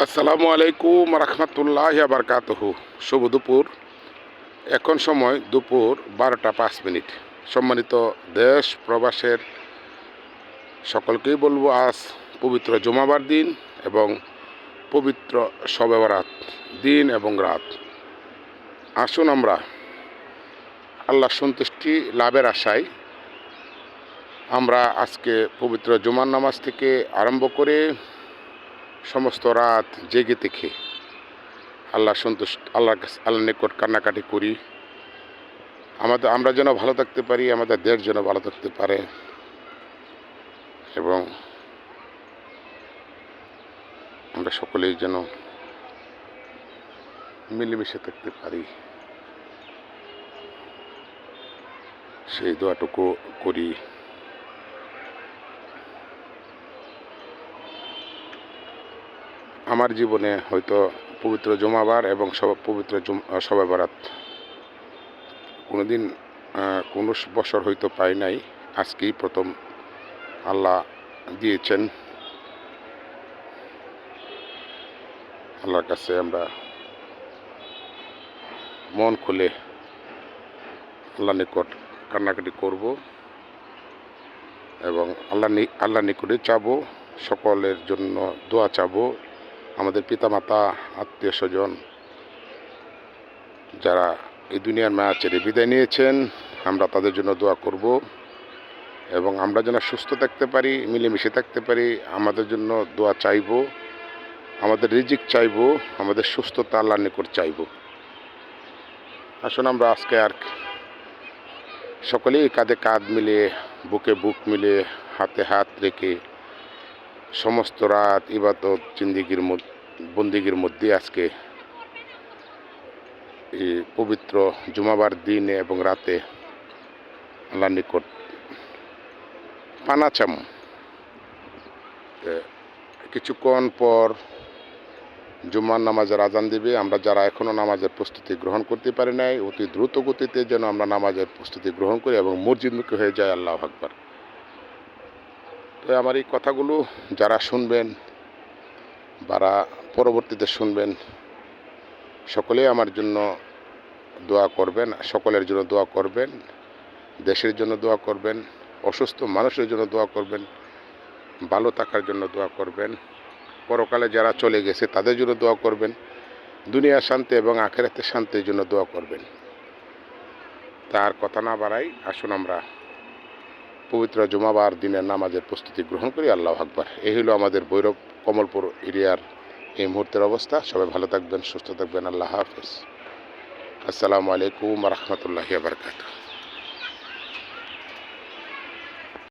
আসসালামু আলাইকুম রহমতুল্লাহ বারকাতহু। শুভ দুপুর। এখন সময় দুপুর 12টা 5 মিনিট। সম্মানিত দেশ প্রবাসের সকলকেই বলবো, আজ পবিত্র জুমাবার দিন এবং পবিত্র শবে বরাত দিন এবং রাত। আসুন আমরা আল্লাহ সন্তুষ্টি লাভের আশায় আমরা আজকে পবিত্র জুমার নামাজ থেকে আরম্ভ করে সমস্ত রাত জেগে থেকে আল্লাহর নিকট কান্নাকাটি করি। আমরা যেন ভালো থাকতে পারি, আমাদের দেশ যেন ভালো থাকতে পারে এবং আমরা সকলেই যেন মিলেমিশে থাকতে পারি, সেই দোয়াটুকু করি। আমার জীবনে হয়তো পবিত্র জুমাবার এবং পবিত্র শবে বরাত কোনোদিন কোনো বছর হয়তো পাই নাই, আজকেই প্রথম আল্লাহ দিয়েছেন। আল্লাহর কাছে আমরা মন খুলে আল্লাহ নিকট কান্নাকাটি করব এবং আল্লাহ নিকটে চাবো, সকলের জন্য দোয়া চাবো। আমাদের পিতামাতা, আত্মীয় স্বজন যারা এই দুনিয়ার মায়া ছেড়ে বিদায় নিয়েছেন, আমরা তাদের জন্য দোয়া করব এবং আমরা যেন সুস্থ থাকতে পারি, মিলেমিশে থাকতে পারি, আমাদের জন্য দোয়া চাইব, আমাদের রিজিক চাইব, আমাদের সুস্থতা আল্লাহর নিকট চাইব। আসুন আমরা আজকে আর সকলেই কাঁধে কাঁধ মিলিয়ে, বুকে বুক মিলিয়ে, হাতে হাত রেখে সমস্ত রাত ইবাদত বন্দিগির মধ্যে আজকে এই পবিত্র জুমাবার দিনে এবং রাতে আল্লাহর নিকট পানা চাম। কিছুক্ষণ পর জুমার নামাজের আজান দিবে। আমরা যারা এখনও নামাজের প্রস্তুতি গ্রহণ করতে পারি নাই, অতি দ্রুত গতিতে যেন আমরা নামাজের প্রস্তুতি গ্রহণ করি এবং মসজিদমুখী হয়ে যায়। আল্লাহু আকবার। তো আমার এই কথাগুলো যারা শুনবেন বা পরবর্তীতে শুনবেন, সকলেই আমার জন্য দোয়া করবেন, সকলের জন্য দোয়া করবেন, দেশের জন্য দোয়া করবেন, অসুস্থ মানুষের জন্য দোয়া করবেন, ভালো থাকার জন্য দোয়া করবেন, পরকালে যারা চলে গেছে তাদের জন্য দোয়া করবেন, দুনিয়ার শান্তি এবং আখিরাতের শান্তির জন্য দোয়া করবেন। তার কথা না বাড়াই, আসুন আমরা পবিত্র জুমাবার দিনের নামাজের প্রস্তুতি গ্রহণ করি। আল্লাহু আকবার। এই হলো আমাদের ভৈরব কমলপুর এরিয়ার এই মুহূর্তের অবস্থা। সবাই ভালো থাকবেন, সুস্থ থাকবেন। আল্লাহ হাফেজ। আসসালামু আলাইকুম রহমতুল্লাহি বারকাতুহু।